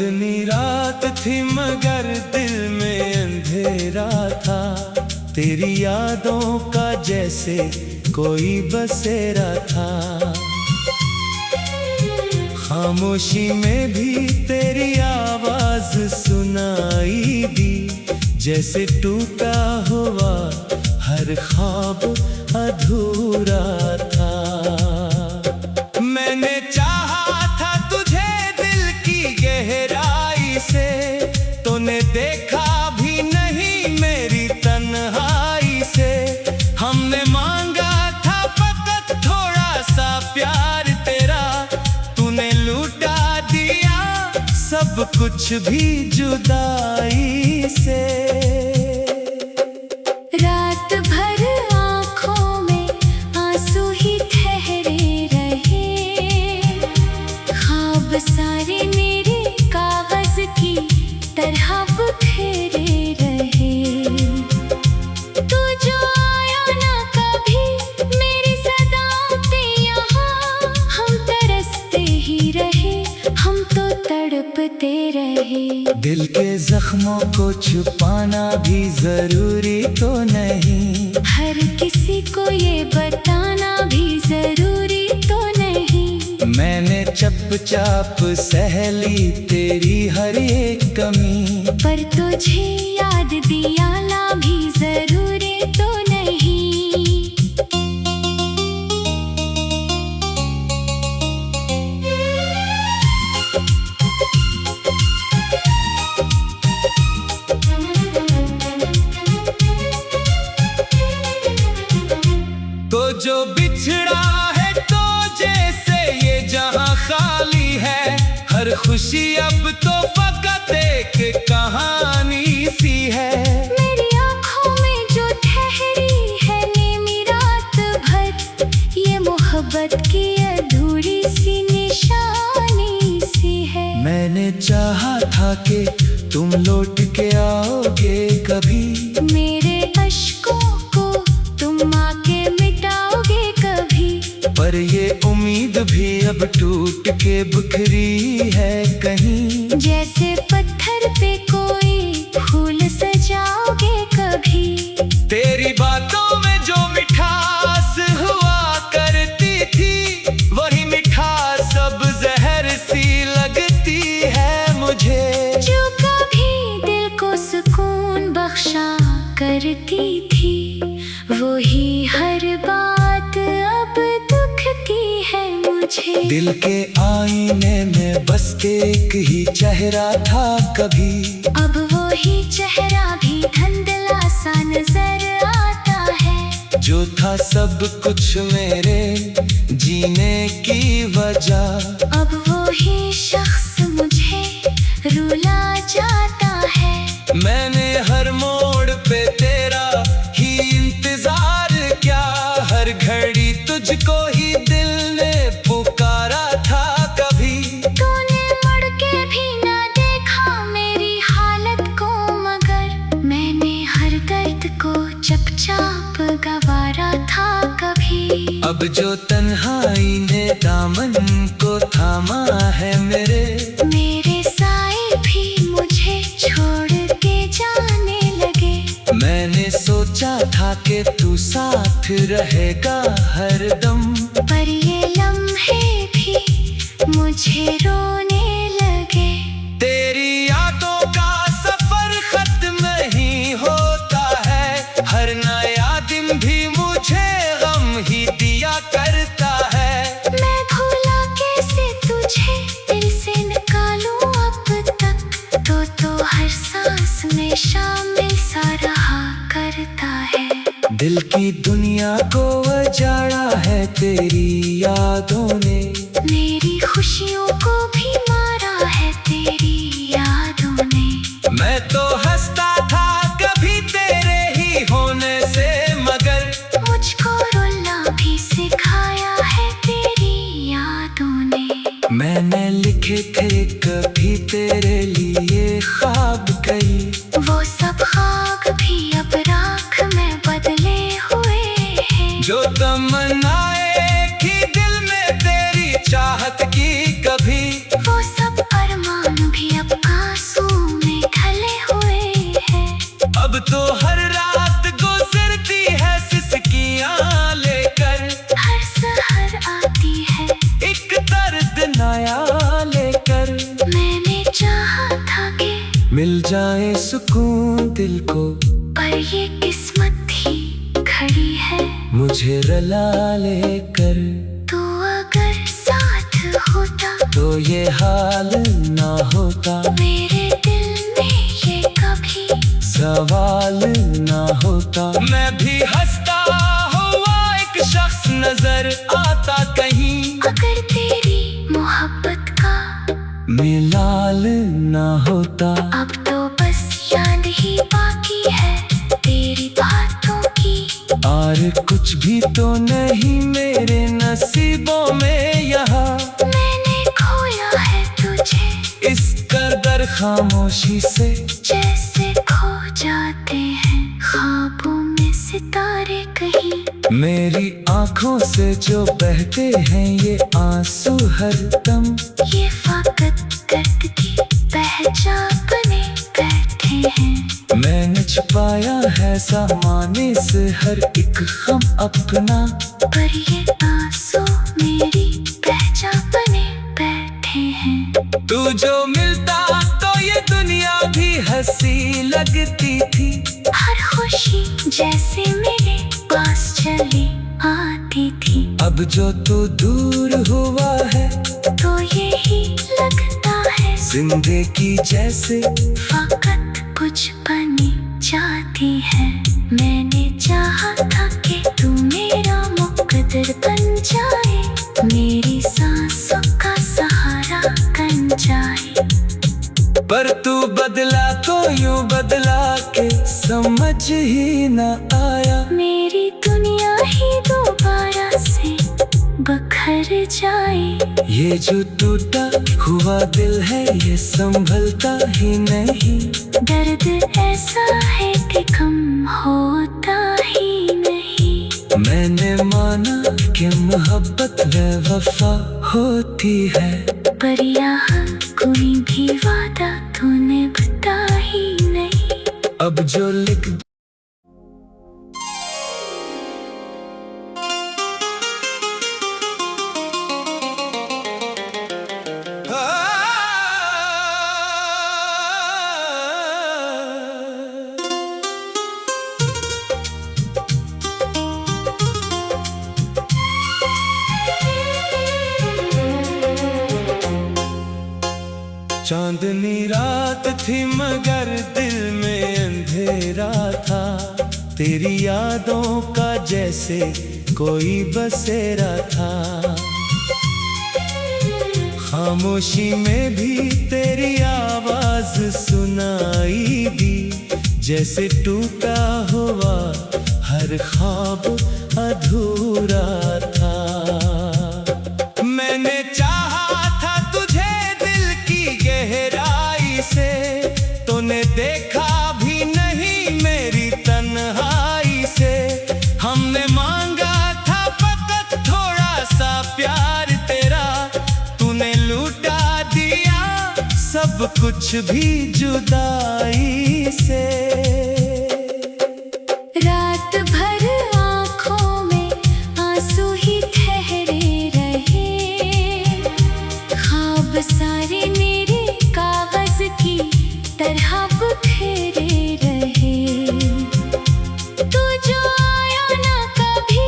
चांदनी रात थी मगर दिल में अंधेरा था। तेरी यादों का जैसे कोई बसेरा था। खामोशी में भी तेरी आवाज सुनाई दी, जैसे टूटा हुआ हर ख्वाब अधूरा था। मैंने चाहा था तुझे दिल की गहराई से, तूने देखा भी नहीं मेरी तन्हाई से। हमने मांगा था फकत थोड़ा सा प्यार तेरा, तूने लूटा दिया सब कुछ भी जुदाई से। रात भर आँखों में आंसू ही ठहरे रहे, ख्वाब सारे मेरे कागज की तरह बिखरे रहे। तू जो आया ना कभी मेरी सदाओं पे यहाँ, हम तरसते ही रहे, हम तो तड़पते रहे। दिल के जख्मों को छुपाना भी जरूरी तो नहीं, हर किसी को ये बताना भी जरूरी तो नहीं। मैंने चुपचाप सह ली तेरी हर एक कमी, पर तुझे याद दिलाना भी जरूरी तो नहीं। तो जो बिछड़ा है तो जैसे ये जहां खाली है, हर खुशी अब तो फकत एक कहानी सी है। मेरी आँखों में जो ठहरी है नीमी रात भर, ये मोहब्बत की अधूरी सी निशानी सी है। मैंने चाहा था कि तुम लौट के आओगे कभी, मेरे अश्कों को तुम आके मिटाओगे कभी। पर ये उम्मीद भी अब टूट के बिखरी है कहीं, जैसे पत्थर पे कोई फूल सजाओगे कभी। तेरी बातों में जो मिठास हुआ करती थी, वही मिठास अब जहर सी लगती है मुझे। जो कभी दिल को सुकून बख्शा करती थी, वही हर बात अब दुखती है मुझे। दिल के आईने में बस एक ही चेहरा था कभी, अब वही चेहरा भी धुंधला सा नजर आता है। जो था सब कुछ मेरे जीने की वजह, अब वही शख्स मुझे रुला जाता है। मैंने हर मोड़ पे तेरा ही इंतजार किया, हर घड़ी तुझको ही दिल ने पुकारा था कभी। तूने मुड़ के भी ना देखा मेरी हालत को, मगर मैंने हर दर्द को चुपचाप गवारा था कभी। अब जो तन्हाई ने दामन को थामा है मेरे साए भी मुझे छोड़ के जाने लगे। मैंने सोचा था कि तू साथ रहेगा हर दम, पर ये लम्हे भी मुझे रोने लगे। तेरी यादों का सफर खत्म नहीं होता है, हर नया दिन भी मुझे गम ही दिया करता है। मैं भूला कैसे तुझे दिल से निकालूं अब तक, तो हर सांस में शामिल सा रहा करता है। दिल की दुनिया को उजाड़ा है तेरी यादों ने, मेरी खुशियों को भी मारा है तेरी यादों ने। मैं तो हंसता था कभी तेरे ही होने से, मगर मुझको रोना भी सिखाया है तेरी यादों ने। मैंने लिखे थे कभी तेरे लिए ख्वाब कई, वो सब ख्वाब भी अब राख में बदले हुए हैं। जो तमन्नाएं थी दिल में तेरी चाहत की कभी, वो सब अरमान भी अब हर रात गुजरती है सिसकियां लेकर, हर सहर आती है एक दर्द नया लेकर। मैंने चाहा था कि मिल जाए सुकून दिल को, पर ये किस्मत ही खड़ी है मुझे रला लेकर। तू अगर साथ होता तो ये हाल ना होता, मेरे दिल में ये कभी सवाल ना होता। मैं भी हंसता हुआ एक शख्स नजर आता कहीं, अगर तेरी मोहब्बत का मिलाल ना होता। अब तो बस याद ही बाकी है तेरी बातों की, और कुछ भी तो नहीं मेरे नसीबों में यहाँ। मैंने खोया है तुझे इस कदर खामोशी से, जैसे खो जाते हैं ख्वाबों में सितारे कहीं। मेरी आंखों से जो बहते हैं ये आंसू हरदम, ये फकत दर्द की पहचान बने बैठे हैं। मैंने छुपाया है ज़माने से हर एक गम अपना, पर ये आंसू मेरी पहचान बने बैठे हैं। तू जो मिलता तो ये दुनिया भी हंसी लगती थी, हर खुशी जैसे मेरे पास चली आती थी। अब जो तू दूर हुआ है तो यही लगता है जिंदगी जैसे फकत कुछ बनी जाती है। मैंने चाहा था कि तू मेरा मुकद्दर बन जाए, मेरी सांसों का सहारा बन जाए। पर तू बदला तो यूं बदला के समझ ही न आया, मेरी दुनिया ही दोबारा से बखर जाए। ये जो टूटा हुआ दिल है ये संभलता ही नहीं। दर्द ऐसा है कि कम होता ही नहीं। मैंने माना कि मोहब्बत बेवफा होती है, पर यहाँ कोई भी वादा तूने बता ही नहीं। अब जो लिख चांदनी रात थी मगर दिल में अंधेरा था, तेरी यादों का जैसे कोई बसेरा था। खामोशी में भी तेरी आवाज सुनाई दी, जैसे टूटा हुआ हर ख्वाब अधूरा था। मैंने चाहा था तुझे दिल की गहराई से, तूने देखा भी नहीं मेरी तन्हाई से। हमने मांगा था फकत थोड़ा सा प्यार तेरा, तूने लूटा दिया सब कुछ भी जुदाई से। रात भर आँखों में आंसू ही ठहरे रहे, ख्वाब सारे मेरे कागज की तरह बिखरे रहे। तू जो आया ना कभी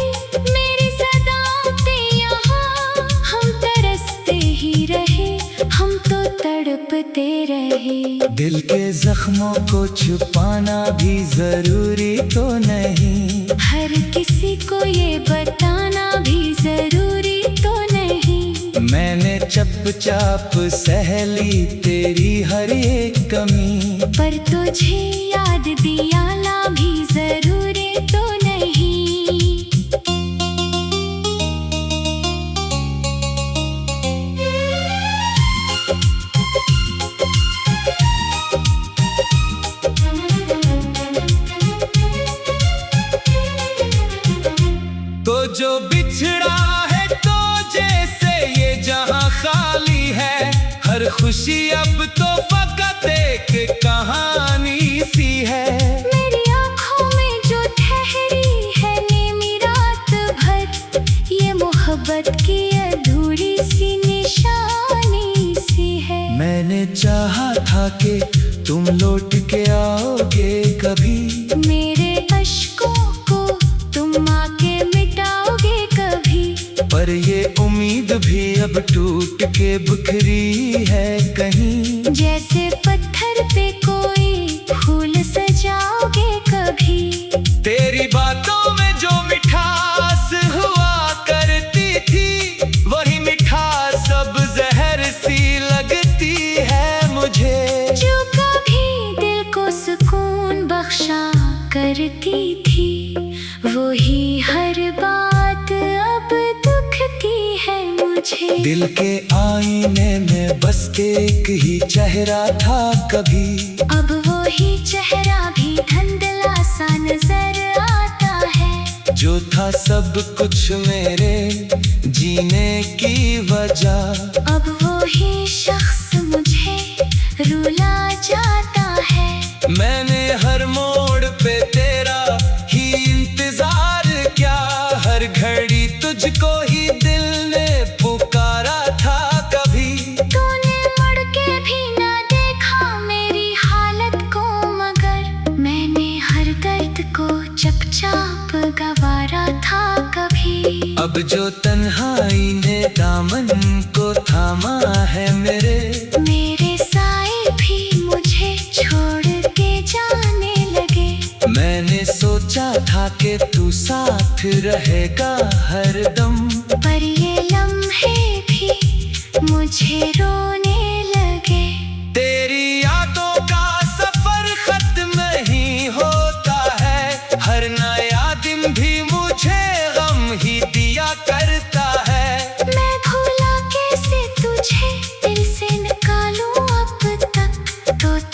मेरी सदाओं पे यहाँ, हम तरसते ही रहे, हम तो तड़पते रहे। दिल के जख्मों को छुपाना भी जरूरी तो नहीं, हर किसी को ये बताना भी जरूरी तो नहीं। मैंने चुपचाप सह ली तेरी हर एक कमी, पर तुझे याद दिलाना भी जरूरी तो नहीं। तो जो बिछड़ा है तो जैसे ये जहां खाली है, हर खुशी अब तो फकत एक कहानी सी है। मेरी आँखों तुम लौट के आओगे कभी, मेरे अश्कों को तुम आके मिटाओगे कभी। पर ये उम्मीद भी अब टूट के बिखरी है कहीं, जैसे पत्थर पे कोई फूल सजाओगे कभी। तेरी बातों में जो मिठास हुआ करती थी, वही मिठास अब जहर सी लगती है मुझे। जो कभी दिल को सुकून बख्शा करती थी, वही हर बात अब दुखती है मुझे। दिल के आईने में बस एक ही चेहरा था कभी, अब वही चेहरा भी धुंधला सा नजर आता है। जो था सब कुछ मेरे जीने की वजह, अब वही शख्स मुझे रुला जाता है। मैंने हर मोड़ पे तेरा ही इंतजार किया, हर घड़ी तुझको ही दिल ने पुकारा था कभी। तूने मुड़ के भी ना देखा मेरी हालत को, मगर मैंने हर दर्द को चुपचाप गवारा था कभी। अब जो तन्हाई ने दामन को थामा है मेरे साए भी मुझे छोड़ के जाने लगे। मैंने सोचा था कि तू साथ रहेगा हरदम, पर ये लम्हे भी मुझे रोने लगे। तेरी यादों का सफर खत्म नहीं होता है, हर नया दिन भी मुझे गम ही दिया करता है। मैं भूला कैसे तुझे दिल से निकालूं अब तक,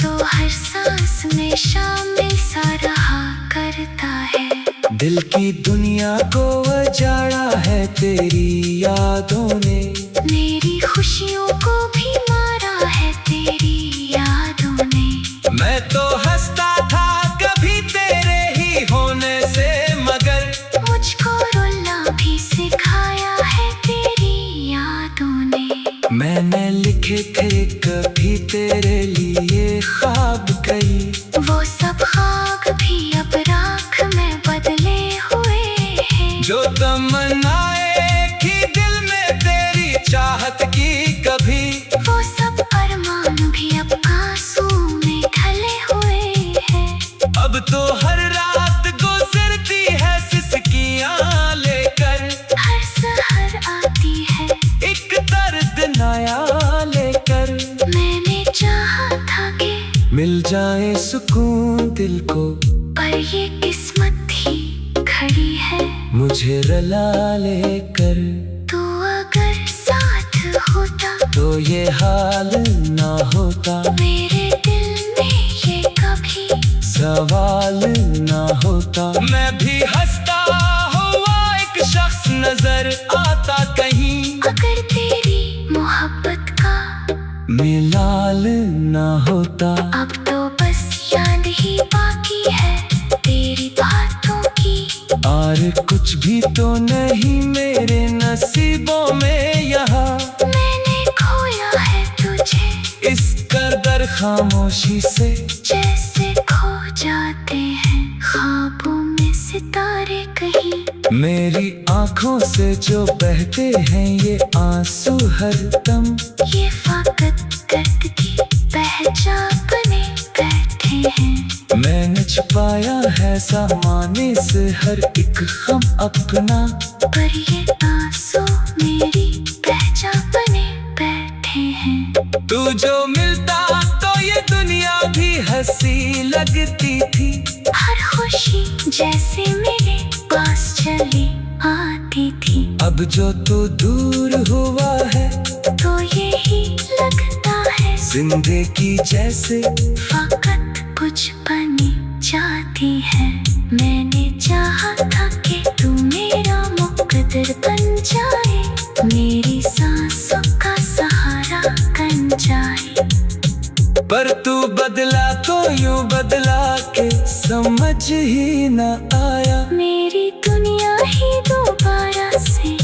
तो हर सांस में शामिल सा रहा करता है। दिल की दुनिया को उजाड़ा है तेरी यादों ने, मेरी खुशियों को भी मारा है तेरी यादों ने। मैं तो हंसता था कभी तेरे ही होने से, मगर मुझको रोना भी सिखाया है तेरी यादों ने। मैंने लिखे थे कभी तेरे लिए ख्वाब कई, वो सब ख्वाब भी अब राख में बदले हुए हैं। जो तमन्नाएं थी दिल में तेरी चाहत की कभी, वो सब अरमान भी अब आंसू में ढले हुए हैं। अब तो हर रात गुजरती है सिसकियां लेकर, हर सहर आती है एक दर्द नया लेकर। मैंने चाहा था कि मिल जाए सुकून दिल को, पर ये किस्मत ही खड़ी है मुझे रुला लेकर। तू अगर साथ होता तो ये हाल ना होता, मेरे दिल में ये कभी सवाल ना होता। मैं भी हंसता हुआ एक शख्स नजर आता कहीं, अगर तेरी मोहब्बत का मिलाल ना होता। अब तो बस याद ही बाकी है तेरी बातों की, और कुछ भी तो नहीं मेरे नसीबों में यहाँ। मैंने खोया है तुझे इस कदर खामोशी से, जैसे खो जाते हैं ख्वाबों में सितारे कहीं। मेरी आंखों से जो बहते हैं ये आंसू हरदम, ये फाकत दर्द की पहचान बने बैठे हैं। मैंने छुपाया है सामाने से हर एक गम अपना, पर ये आंसू मेरी पहचान बने बैठे हैं। तू जो मिलता तो ये दुनिया भी हंसी लगती थी, हर खुशी जैसे मेरे पास चली आती थी। अब जो तू दूर हुआ है तो यही लगता है जिंदगी जैसे फाकत कुछ बनी जाती है। मैंने चाहा था कि तू मेरा मुकद्दर बन जाए, मेरी सांसों का सहारा बन जाए। पर तू बदला तो यूं बदला के समझ ही न आया। मेरी दुनिया ही दोबारा से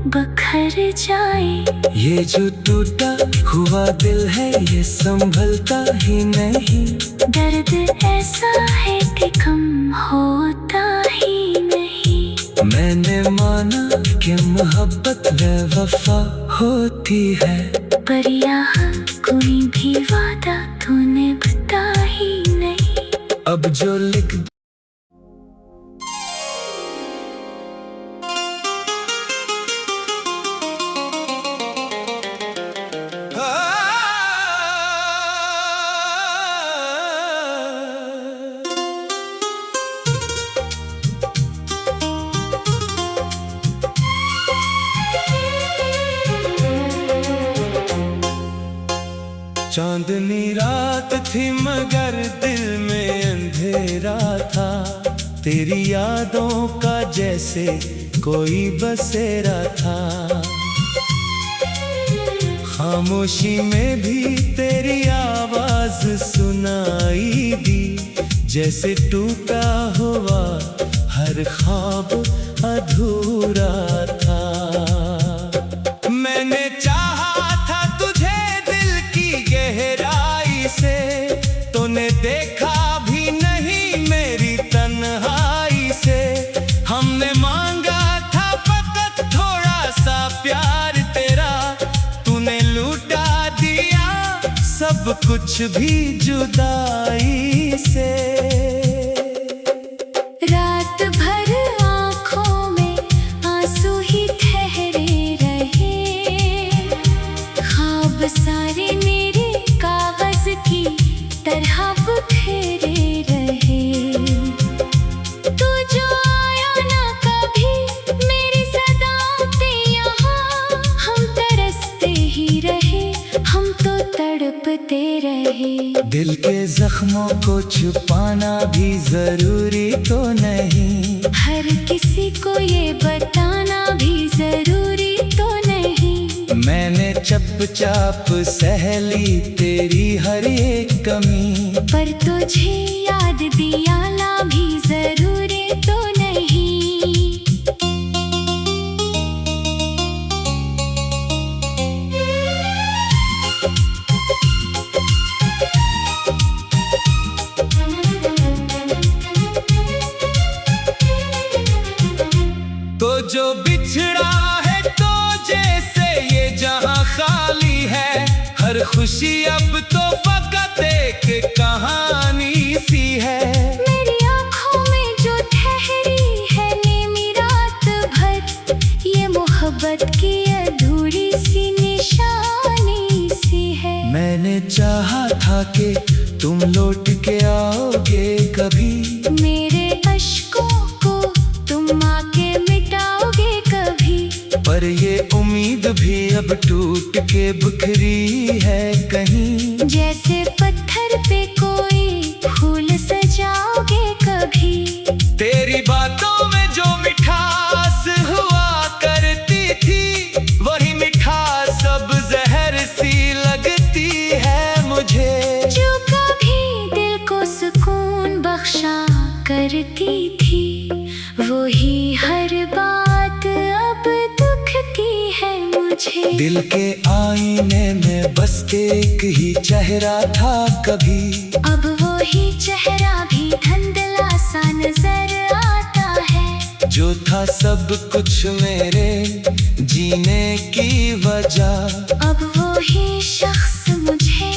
बखर कर जाए। ये जो टूटा हुआ दिल है ये संभलता ही नहीं। दर्द ऐसा है कि कम होता ही नहीं। मैंने माना कि मोहब्बत बेवफा होती है, पर यहाँ कोई भी वादा तूने बता ही नहीं। अब जो लिख चांदनी रात थी मगर दिल में अंधेरा था। तेरी यादों का जैसे कोई बसेरा था। खामोशी में भी तेरी आवाज सुनाई दी, जैसे टूटा हुआ हर ख्वाब अधूरा था। मैंने चाहा था तुझे दिल की गहराई से, तूने देखा भी नहीं मेरी तन्हाई से। हमने मांगा था फकत थोड़ा सा प्यार तेरा, तूने लूटा दिया सब कुछ भी जुदाई से। रात भर आँखों में आंसू ही ठहरे रहे, ख्वाब सारे मेरे कागज की तरह बिखरे रहे। तू जो आया ना कभी मेरी सदाओं पे यहाँ, हम तरसते ही रहे, हम तो तड़पते रहे। दिल के जख्मों को छुपाना भी जरूरी तो नहीं, हर किसी को ये बताना भी जरूरी तो नहीं। मैंने चुपचाप सह ली तेरी हर एक कमी, पर तुझे याद दिलाना भी जरूरी तो नहीं। तो जो बिछड़ा है तो जैसे ये जहां खाली है, हर खुशी अब तो फकत एक कहानी सी है। मेरी आँखों में जो ठहरी है नीमी रात भर, ये मोहब्बत की अधूरी सी निशानी सी है। मैंने चाहा था कि तुम लौट के आओगे कभी, मेरे अश्कों को तुम आके मिटाओगे कभी। पर ये उम्मीद भी अब टूट के बिखरी है कहीं। जैसे पत्थर पे कोई फूल सजाओगे कभी। तेरी बातों में जो मिठास हुआ करती थी, वही मिठास अब जहर सी लगती है मुझे। जो कभी दिल को सुकून बख्शा करती थी, वही हर बात अब दुख की है मुझे। दिल के आईने में बस एक ही चेहरा था कभी, अब वही चेहरा भी धुंधला सा नजर आता है। जो था सब कुछ मेरे जीने की वजह, अब वही शख्स मुझे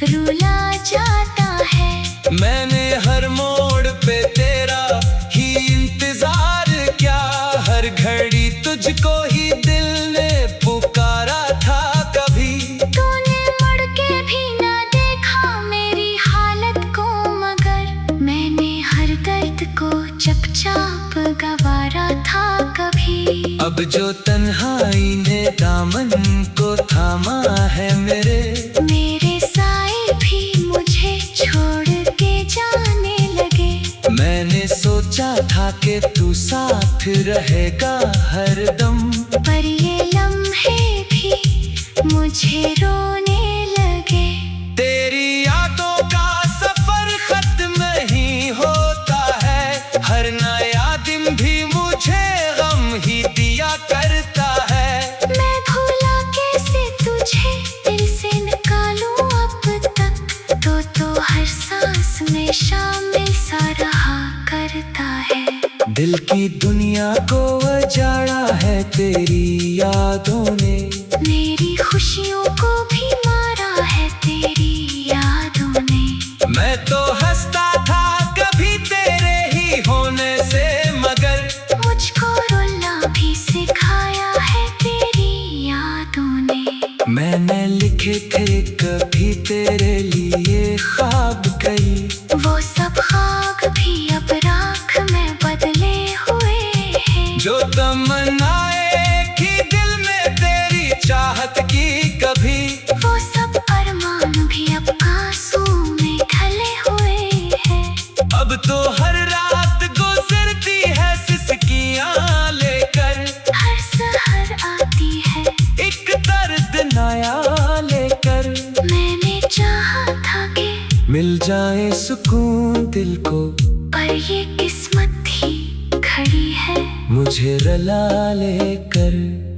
रुला जाता है। मैंने हर मोड़ पे तेरा ही इंतजार किया, हर घड़ी तुझको ही दिल ने पुकारा था कभी। तूने मुड़ के भी ना देखा मेरी हालत को, मगर मैंने हर दर्द को चुपचाप गवारा था कभी। अब जो तन्हाई ने दामन को थामा है मेरे साए भी मुझे छोड़ के जाने लगे। मैंने सोचा था कि तू साथ रहेगा हरदम, पर ये लम्हे भी मुझे रोने लगे। तेरी यादों का सफर खत्म नहीं होता है, हर नया दिन भी मुझे गम ही दिया करता है। मैं दिल की दुनिया को उजाड़ा है तेरी यादों ने, मेरी खुशियों को भी मारा है तेरी यादों ने। मैं तो हंसता था कभी तेरे ही होने से, मगर मुझको रोना भी सिखाया है तेरी यादों ने। मैंने लिखे थे कभी तेरे लिए ख्वाब कई, वो सब ख्वाब भी अब राख में बदले हुए हैं। जो तमन्नाएं थी दिल में तेरी चाहत की कभी, वो सब अरमान भी अब आंसू में ढले हुए हैं। अब तो हर रात गुजरती है सिसकियां लेकर, हर सहर आती है एक दर्द नया लेकर। मैंने चाहा था कि मिल जाए सुकून दिल को, पर ये किस्मत ही खड़ी है मुझे रला लेकर।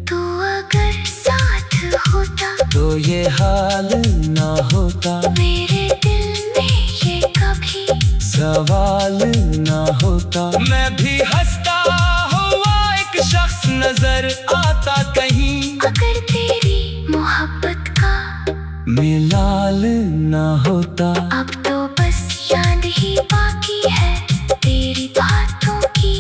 तू अगर साथ होता तो ये हाल ना होता, मेरे दिल में ये कभी सवाल ना होता। मैं भी हंसता हुआ एक शख्स नजर आता कहीं, अगर तेरी मोहब्बत का मिलाल ना होता। अब तो बस याद ही बाकी है तेरी बातों की,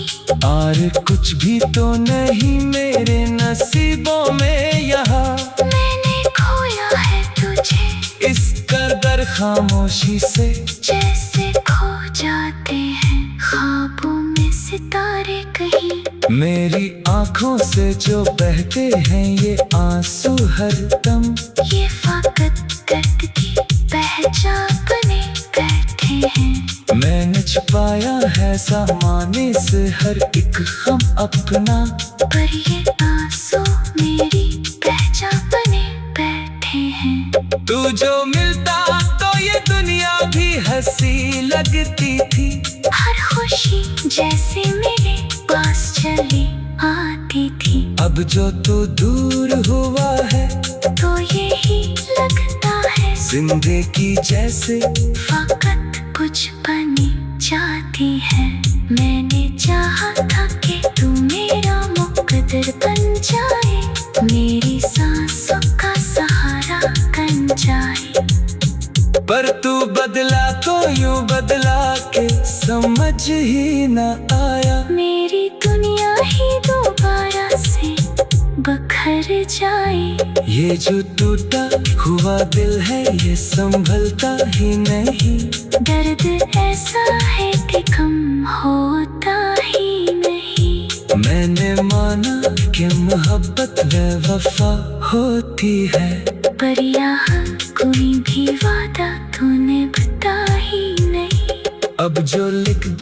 और कुछ भी तो नहीं मेरे नसीबों में यहाँ। मैंने खोया है तुझे इस कदर खामोशी से, जैसे खो जाते हैं ख्वाबों में सितारे कहीं। मेरी आंखों से जो बहते हैं ये आंसू हरदम, ये फकत दर्द की पहचान बने बैठे हैं। मैंने छुपाया है सामाने से हर एक गम अपना, पर ये आंसू मेरी पहचान बने बैठे हैं। तू जो मिलता तो ये दुनिया भी हंसी लगती थी, हर खुशी जैसे मेरे पास चली आती थी। अब जो तू दूर हुआ है तो यही लगता है जिंदगी जैसे फकत कुछ बनी जाती है। मैंने चाहा था कि तू मेरा मुकद्दर बन जाए, मेरी सांसों का सहारा बन जाए। पर तू बदला तो यूं बदला के समझ ही न आया, मेरी दुनिया ही दोबारा से बखर जाए। ये जो टूटा हुआ दिल है ये संभलता ही नहीं। दर्द ऐसा है कि कम होता ही नहीं। मैंने माना कि मोहब्बत बेवफा होती है, पर यहाँ कोई भी वादा तूने बता ही नहीं। अब जो लिख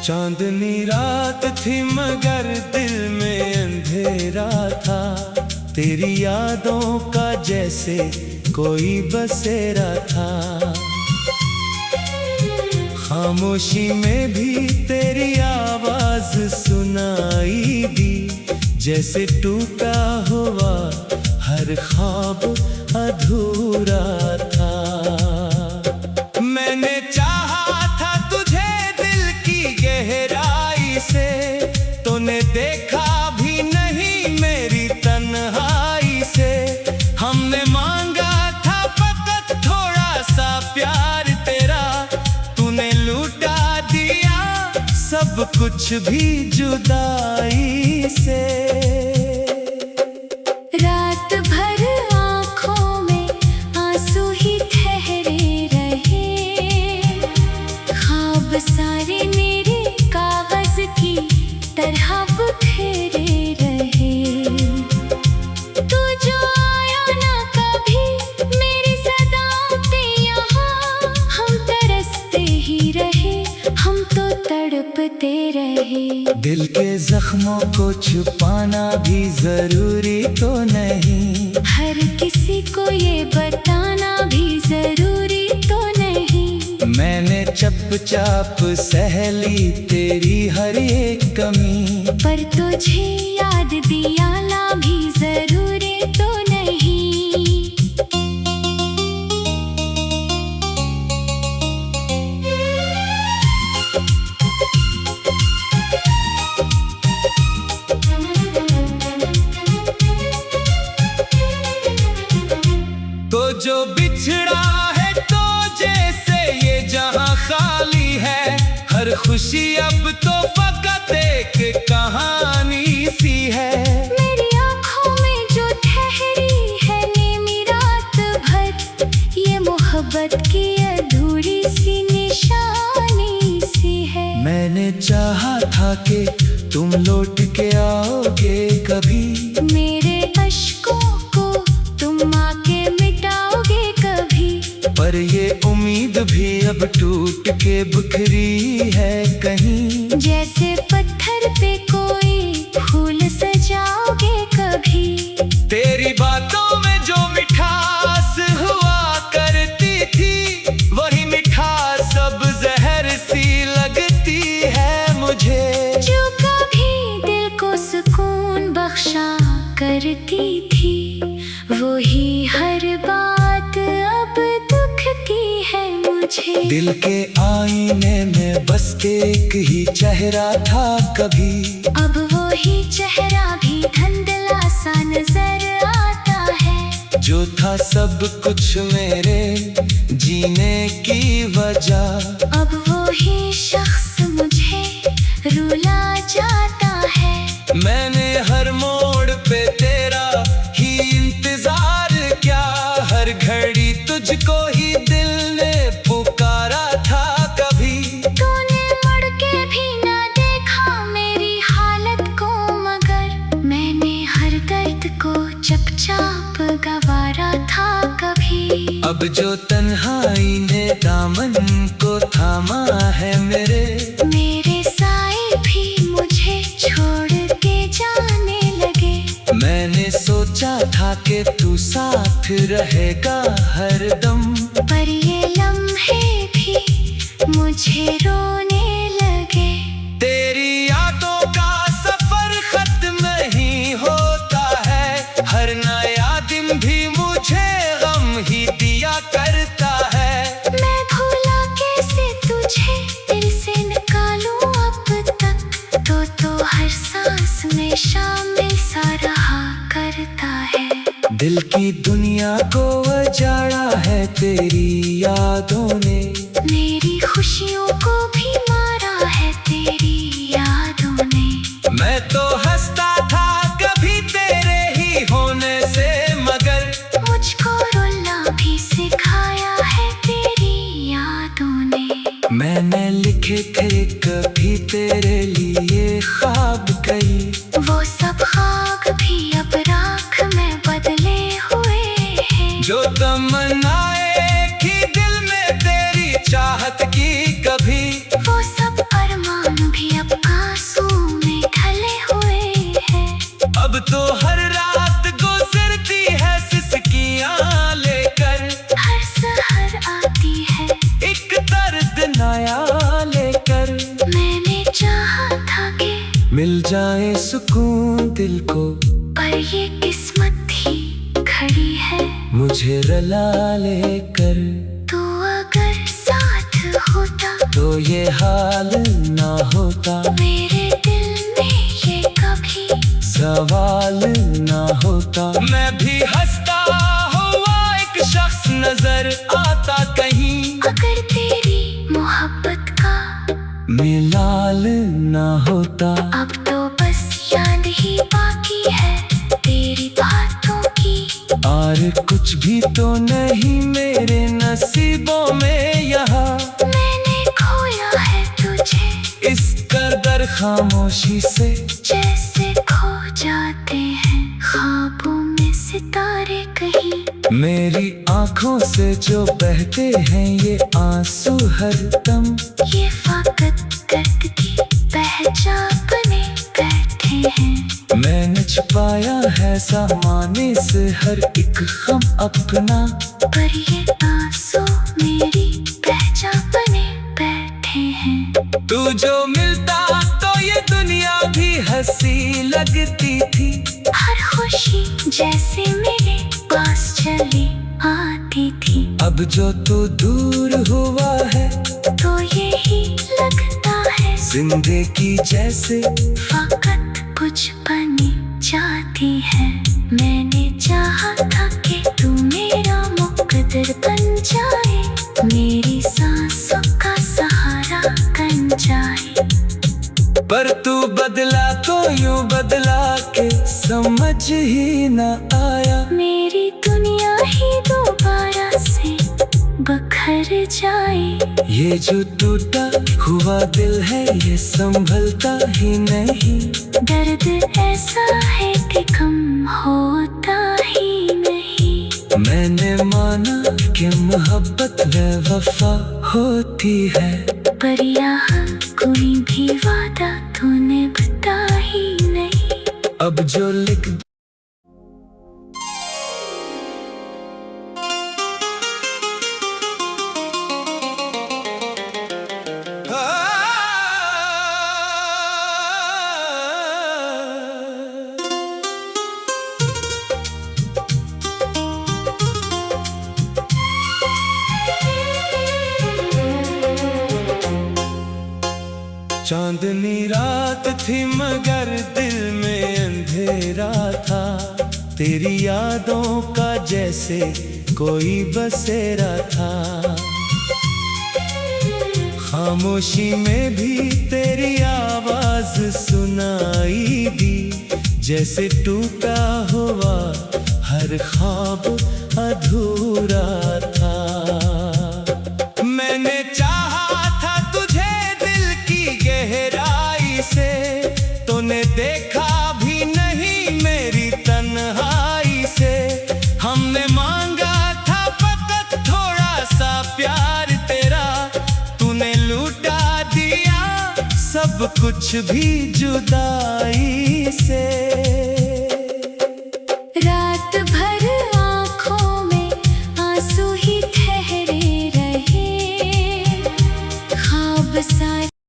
चांदनी रात थी मगर दिल में अंधेरा था, तेरी यादों का जैसे कोई बसेरा था। खामोशी में भी तेरी आवाज सुनाई दी, जैसे टूटा हुआ हर ख्वाब अधूरा था। मैंने चाहा था तुझे दिल की गहराई से, तूने देखा भी नहीं मेरी तन्हाई से। हमने मांगा था फकत थोड़ा सा प्यार तेरा, तूने लूटा दिया सब कुछ भी जुदाई से। रात भर आँखों में आंसू ही ठहरे रहे, ख्वाब सारे मेरे कागज की तरह बिखरे रहे। तू जो आया ना कभी मेरी सदाओं पे यहाँ, हम तरसते ही रहे, हम तो तड़पते रहे। दिल के जख्मों को छुपाना भी जरूरी तो नहीं, हर किसी को ये बताना भी जरूरी तो नहीं। मैंने चुपचाप सह ली तेरी हर एक कमी, पर तुझे याद दिलाना भी जरूरी तो नहीं। तो जो बिछड़ा है तो जैसे ये जहां खाली है, हर खुशी अब तो फकत एक कहानी सी है। मेरी आँखों में जो ठहरी है नीमी रात भर, ये मोहब्बत की अधूरी सी निशानी सी है। मैंने चाहा था कि तुम लौट के आओगे कभी, मेरे अश्कों को तुम आके मिटाओगे कभी। पर ये उम्मीद भी अब टूट के बिखरी है कहीं। जैसे पत्थर पे कोई फूल सजाओगे कभी। तेरी बातों में जो मिठास हुआ करती थी, वही मिठास अब जहर सी लगती है मुझे। जो कभी दिल को सुकून बख्शा करती थी, वही हर बात अब दुख की है मुझे। दिल के आईने में बस एक ही चेहरा था कभी, अब वही चेहरा भी धुंधला सा नजर आता है। जो था सब कुछ मेरे जीने की वजह, अब वही शख्स मुझे रुला जाता है। मैंने हर मोड़ पे तेरा ही इंतजार किया, हर घड़ी तुझको ही दिल ने पुकारा था कभी। तूने मुड़ के भी ना देखा मेरी हालत को, मगर मैंने हर दर्द को चुपचाप गवारा था कभी। अब जो तन्हाई ने दामन को थामा है मेरे साए भी मुझे छोड़ के जाने लगे। मैंने सोचा था कि तू साथ रहेगा हरदम, पर ये लम्हे भी मुझे रोने लगे। तेरी यादों का सफर खत्म नहीं होता है, हर नया दिन भी मुझे गम ही दिया करता है। मैं भूला कैसे तुझे दिल से निकालूं अब तक, तो हर सांस में शामिल सा रहा करता है। दिल की दुनिया को उजाड़ा है तेरी यादों ने, मेरी खुशियों को भी मारा है तेरी यादों ने। मैं तो हंसता था कभी तेरे ही होने से, मगर मुझको रोना भी सिखाया है तेरी यादों ने। मैंने लिखे थे कभी तेरे लिए ख्वाब कई, वो सब ख्वाब भी अब राख में बदले हुए हैं। जो तमन्नाएं थी दिल में तेरी चाहत की कभी, वो सब अरमान भी अब आंसू में ढले हुए हैं। अब तो हर रात गुजरती है सिसकियां लेकर, हर सहर आती है एक दर्द नया लेकर। मैंने चाहा था कि मिल जाए सुकून दिल को, पर ये किस्मत ही खड़ी है मुझे रुला लेकर। तू अगर साथ होता तो ये हाल ना होता, मेरे दिल में ये कभी सवाल ना होता। मैं भी हंसता हुआ एक शख्स नजर आता कहीं, अगर तेरी मोहब्बत का मिलाल ना होता। अब तो बस याद ही बाकी है तेरी बातों की, और कुछ भी तो नहीं मेरे नसीबों में यहाँ। मैंने खोया है तुझे इस कदर खामोशी से, जैसे खो जाते हैं ख्वाबों में सितारे कहीं। मेरी आंखों से जो बहते हैं ये आंसू हरदम, ये फकत दर्द की पहचान बने बैठे हैं। मैंने सच पाया है ज़माने से हर एक गम अपना। पर ये आंसू मेरी पहचान बने बैठे हैं। तू जो मिलता तो ये दुनिया भी हंसी लगती थी। हर खुशी जैसे मेरे पास चली आती थी। अब जो तू दूर हुआ है तो यही लगता है जिंदगी जैसे फकत कुछ बनी जाती है। मैंने चाहा था कि तू मेरा मुकद्दर बन जाए, मेरी सांसों का सहारा बन जाए। पर तू बदला तो यूं बदला के समझ ही न आया। मेरी दुनिया ही दोबारा से बखर जाए। ये जो टूटा हुआ दिल है ये संभलता ही नहीं। दर्द ऐसा है कि कम होता ही नहीं। मैंने माना कि मोहब्बत बेवफा होती है। पर यहाँ कोई भी वादा तूने बता ही नहीं। अब जो लिख चांदनी रात थी मगर दिल में अंधेरा था। तेरी यादों का जैसे कोई बसेरा था। खामोशी में भी तेरी आवाज सुनाई दी। जैसे टूटा हुआ हर ख्वाब अधूरा था। मैंने चाहा था तुझे दिल की गहराई से, तूने देखा भी नहीं मेरी तन्हाई से। हमने मांगा था फकत थोड़ा सा प्यार तेरा, तूने लूटा दिया सब कुछ भी जुदाई से। रात भर आँखों में आंसू ही ठहरे रहे, ख्वाब सा